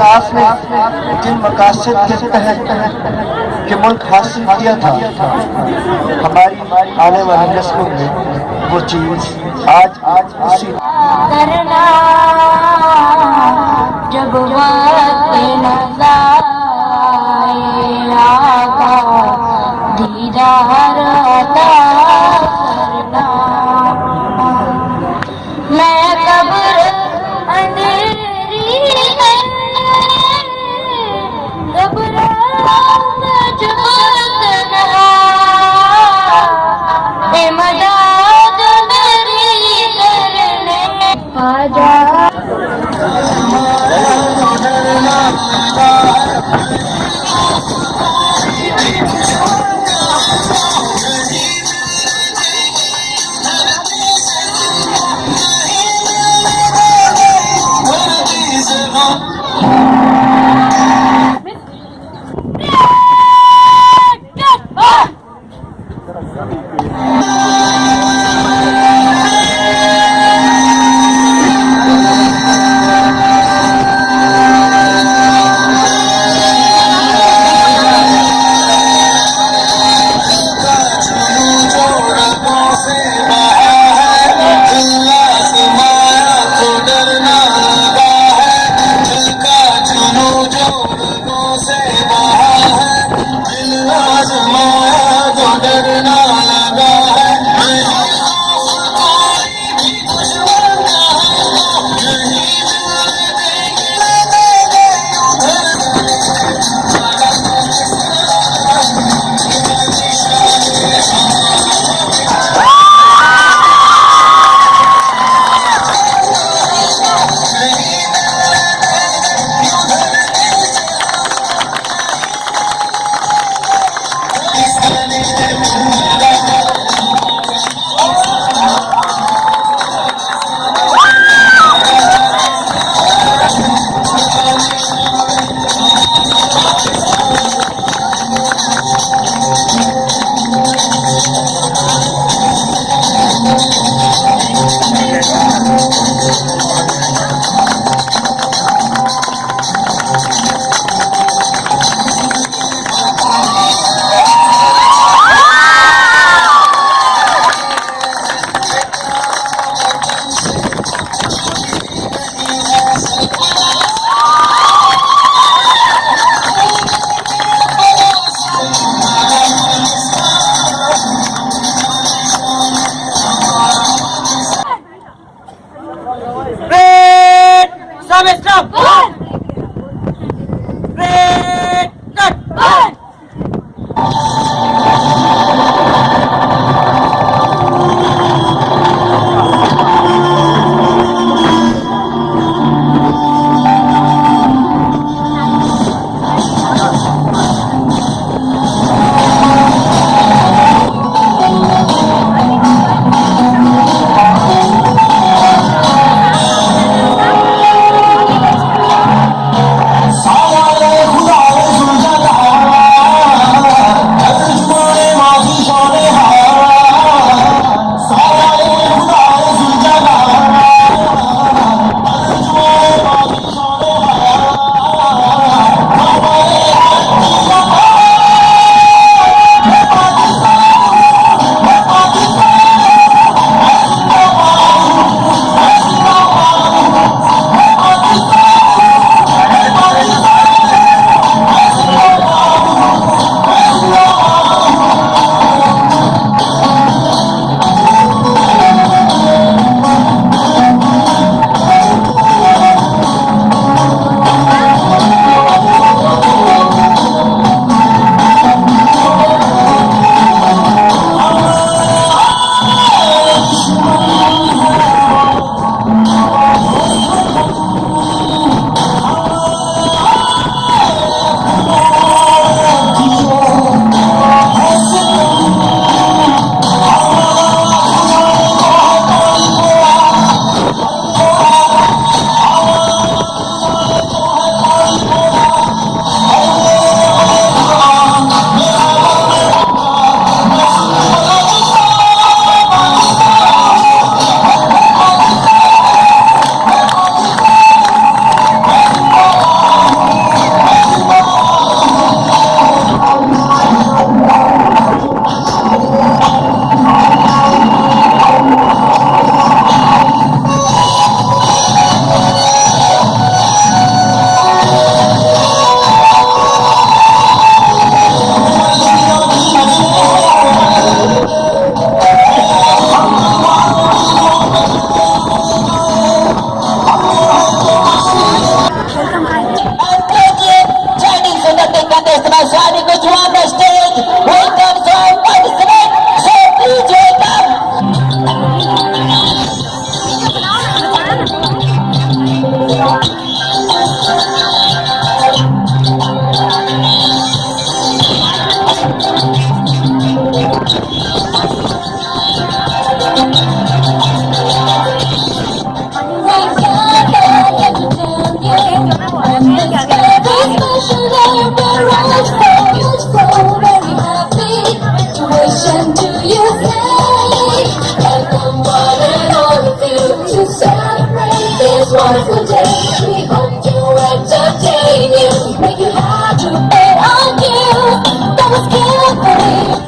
कायनात ने जिन मकासद के तहत कि मुल्क हासिल किया था, हमारी आने वाली नस्लों में वो चीज आज उसी करना जब वक्त नज़ारे आका दीदार अता करना। मैं कब्र अंधेरी है, घबराहट जो तन्हा, ए मदद मेरी करने आजा।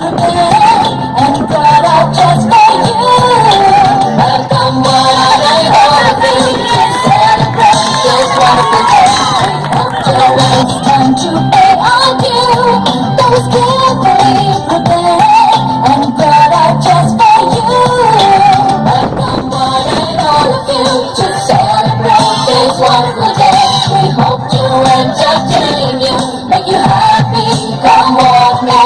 and brought out just for you. Welcome one and all of you. Celebrate this wonderful day. Hope to it's time to pay our due. Those carefully prepared and brought out just for you. Welcome one and all of you to celebrate this wonderful day. We hope to entertain you, make you happy, come what may.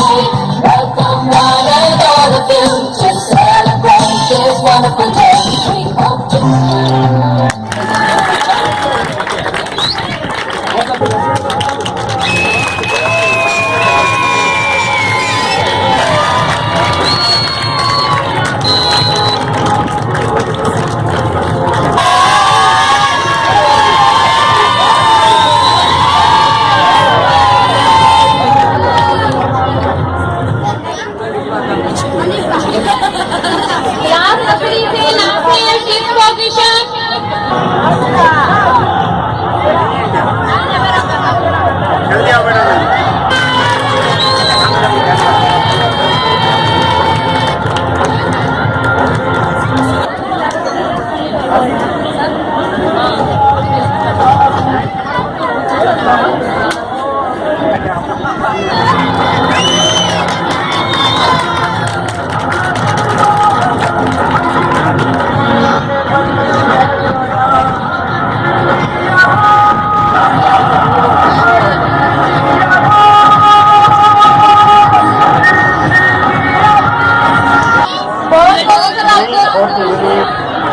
Welcome one and all of you to celebrate this wonderful day. We hope to. Class nursery से last year six position.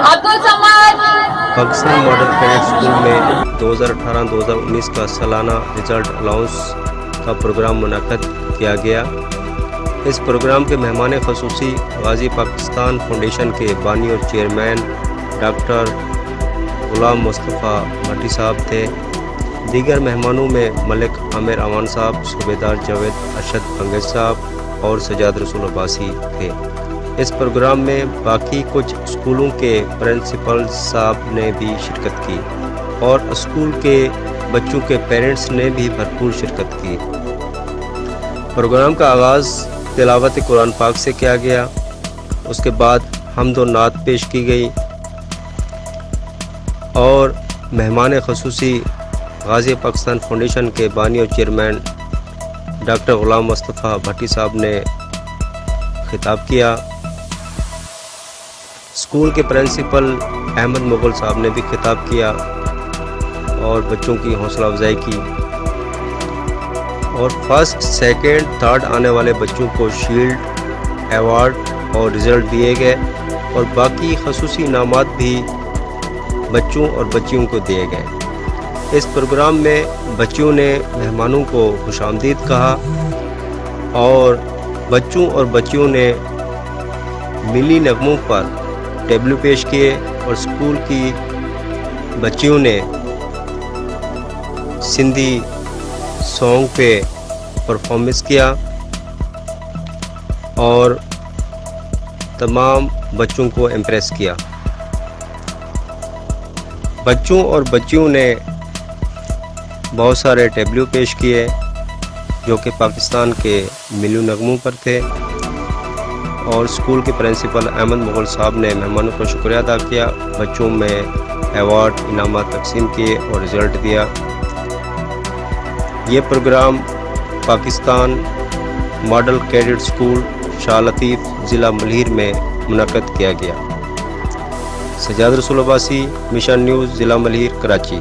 Abdul Samad Pakistan model cadet school में 2018-2019 का सालाना result announce का programme मुनक़्क़द किया गया। इस programme के मेहमान ख़ुसूसी गाज़ी पाकिस्तान फाउंडेशन के बानी और चेयरमैन डॉक्टर गुलाम मुस्तफ़ा भट्टी साहब थे। दीगर मेहमानों में मलिक आमिर अमान साहब, सूबेदार जावेद अरशद अंगज साहब और सजाद रसूल अब्बासी थे। इस प्रोग्राम में बाकी कुछ स्कूलों के प्रिंसिपल साहब ने भी शिरकत की और स्कूल के बच्चों के पेरेंट्स ने भी भरपूर शिरकत की। प्रोग्राम का आगाज़ तिलावत कुरान पाक से किया गया। उसके बाद हम्द और नात पेश की गई और मेहमान ख़ुसूसी गाज़ी पाकिस्तान फाउंडेशन के बानी और चेयरमैन डॉक्टर गुलाम मुस्तफ़ा भट्टी साहब ने खिताब किया। स्कूल के प्रिंसिपल अहमद मुग़ल साहब ने भी खिताब किया और बच्चों की हौसला अफजाई की और फर्स्ट, सेकंड, थर्ड आने वाले बच्चों को शील्ड, अवार्ड और रिज़ल्ट दिए गए और बाकी ख़ुसूसी इनामात भी बच्चों और बच्चियों को दिए गए। इस प्रोग्राम में बच्चों ने मेहमानों को खुशामदीद कहा और बच्चों और बच्चियों ने मिली नगमों पर टेबलू पेश किए और स्कूल की बच्चियों ने सिंधी सॉन्ग पे परफॉर्मेंस किया और तमाम बच्चों को इम्प्रेस किया। बच्चों और बच्चियों ने बहुत सारे टेबलू पेश किए जो कि पाकिस्तान के मिली नगमों पर थे और स्कूल के प्रिंसिपल अहमद मुग़ल साहब ने मेहमानों का शुक्रिया अदा किया। बच्चों में अवार्ड, इनामात तकसीम किए और रिज़ल्ट दिया। ये programme Pakistan model cadet school Shah Latif ज़िला मलहीर में मुनक़्क़द किया गया। सजाद रसूल अब्बासी, मिशन न्यूज़, ज़िला मलहीर, कराची।